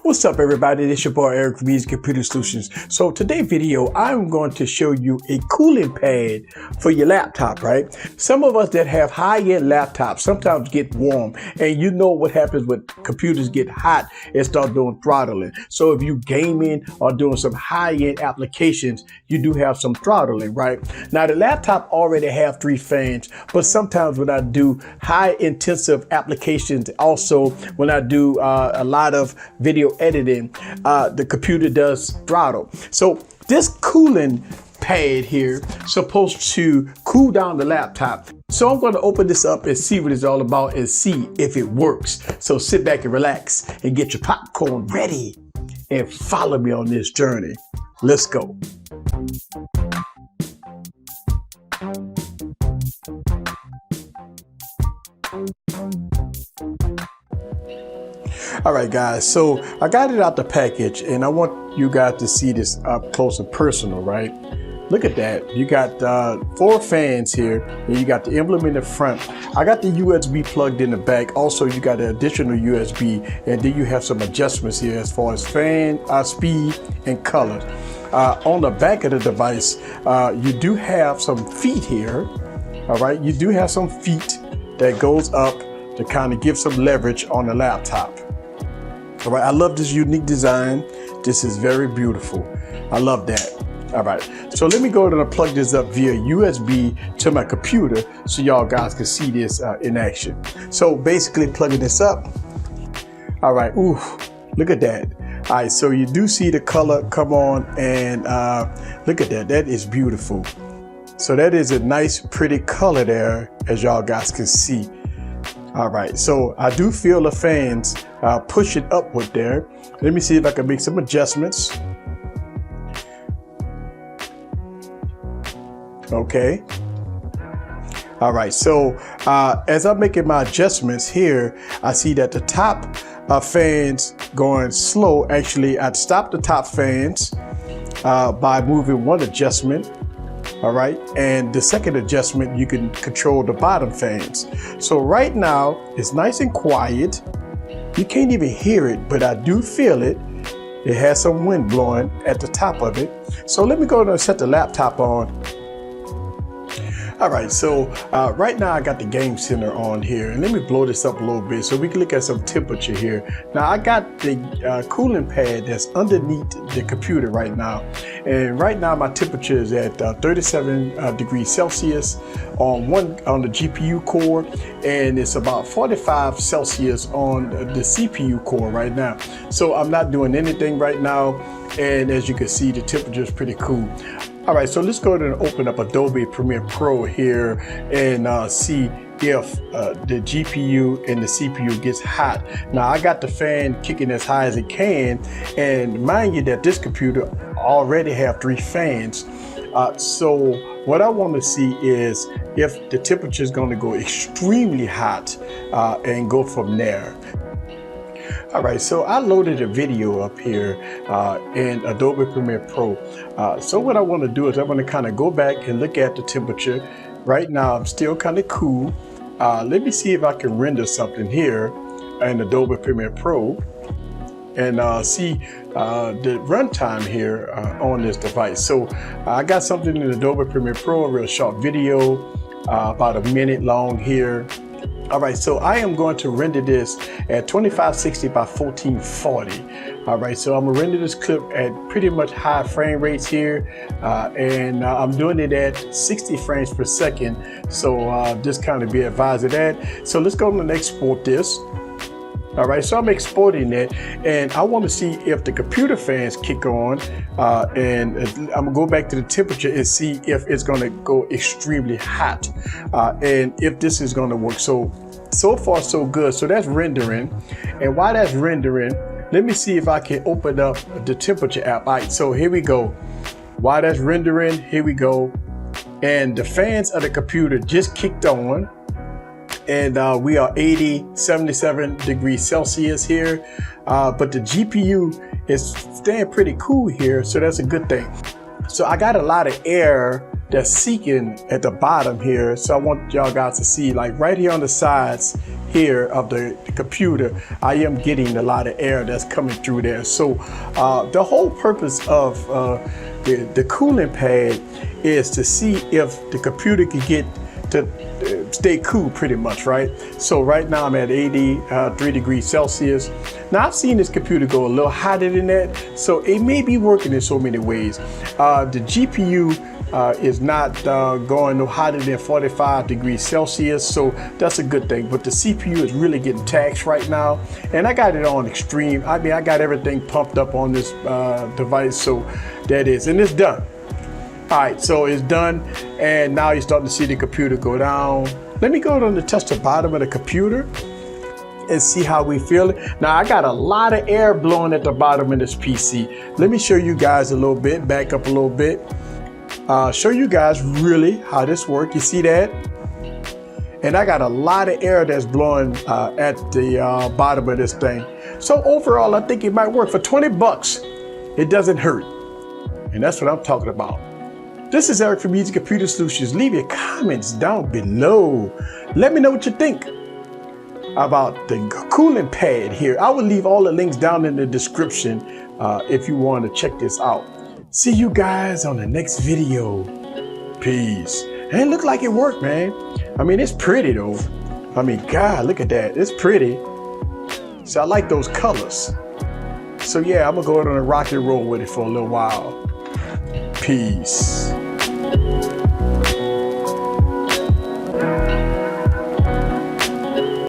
What's up, everybody? It's your boy Eric from Easy Computer Solutions. So today's video, I'm going to show you a cooling pad for your laptop, right? Some of us that have high-end laptops sometimes get warm, and you know what happens when computers get hot and start doing throttling. So if you gaming or doing some high-end applications, you do have some throttling, right? Now the laptop already have 3 fans, but sometimes when I do high intensive applications, also when I do a lot of video editing, the computer does throttle. So this cooling pad here supposed to cool down the laptop. So I'm going to open this up and see what it's all about and see if it works. So sit back and relax and get your popcorn ready and follow me on this journey. Let's go. All right, guys, so I got it out the package and I want you guys to see this up close and personal, right? Look at that. You got 4 fans here and you got the emblem in the front. I got the USB plugged in the back. Also, you got an additional USB, and then you have some adjustments here as far as fan speed and color. On the back of the device, you do have some feet here. All right, you do have some feet that goes up to kind of give some leverage on the laptop. All right, I love this unique design. This is very beautiful. I love that. All right, so let me go ahead and plug this up via USB to my computer so y'all guys can see this in action. So basically plugging this up. All right, ooh, look at that. All right, so you do see the color come on, and look at that. That is beautiful. So that is a nice, pretty color there, as y'all guys can see. All right, so I do feel the fans push it upward there. Let me see if I can make some adjustments. Okay. All right, so as I'm making my adjustments here, I see that the top fans going slow. Actually, I'd stop the top fans by moving one adjustment. All right, and the second adjustment, you can control the bottom fans. So right now it's nice and quiet. You can't even hear it, but I do feel it. It has some wind blowing at the top of it. So let me go ahead and set the laptop on. All right, so right now I got the game center on here, and let me blow this up a little bit so we can look at some temperature here. Now I got the cooling pad that's underneath the computer right now, and right now my temperature is at 37 degrees Celsius on the GPU core, and it's about 45 Celsius on the CPU core right now. So I'm not doing anything right now, and as you can see, the temperature is pretty cool. All right, so let's go ahead and open up Adobe Premiere Pro here and see if the GPU and the CPU gets hot. Now I got the fan kicking as high as it can, and mind you that this computer already have 3 fans. So what I want to see is if the temperature is going to go extremely hot and go from there. All right, so I loaded a video up here in Adobe Premiere Pro. So what I want to do is I want to kind of go back and look at the temperature. Right now, I'm still kind of cool. Let me see if I can render something here in Adobe Premiere Pro and see the runtime here on this device. So I got something in Adobe Premiere Pro, a real short video, about a minute long here. All right, so I am going to render this at 2560 by 1440. All right, so I'm gonna render this clip at pretty much high frame rates here, and I'm doing it at 60 frames per second. So just kind of be advised of that. So let's go and export this. All right, so I'm exporting it, and I want to see if the computer fans kick on, and I'm gonna go back to the temperature and see if it's gonna go extremely hot, and if this is gonna work. So far so good. So that's rendering, and while that's rendering, let me see if I can open up the temperature app. All right, so here we go. While that's rendering, here we go, and the fans of the computer just kicked on. And we are 77 degrees Celsius here, but the GPU is staying pretty cool here, so that's a good thing. So I got a lot of air that's seeking at the bottom here. So I want y'all guys to see, like right here on the sides here of the computer, I am getting a lot of air that's coming through there. So the whole purpose of the cooling pad is to see if the computer can get to stay cool pretty much, right? So right now I'm at 83 degrees Celsius. Now I've seen this computer go a little hotter than that, so it may be working in so many ways. The GPU is not going no hotter than 45 degrees Celsius, so that's a good thing. But the CPU is really getting taxed right now, and I got it on extreme. I mean, I got everything pumped up on this device, so that is, and it's done. All right, so it's done, and now you're starting to see the computer go down. Let me go down to touch the bottom of the computer and see how we feel it. Now I got a lot of air blowing at the bottom of this PC. Let me show you guys a little bit, back up a little bit. Show you guys really how this works. You see that? And I got a lot of air that's blowing at the bottom of this thing. So overall, I think it might work. For 20 bucks, it doesn't hurt. And that's what I'm talking about. This is Eric from Easy Computer Solutions. Leave your comments down below. Let me know what you think about the cooling pad here. I will leave all the links down in the description if you want to check this out. See you guys on the next video. Peace. And it looked like it worked, man. I mean, it's pretty though. I mean, God, look at that. It's pretty. So I like those colors. So yeah, I'm gonna go out on a rock and roll with it for a little while. Peace.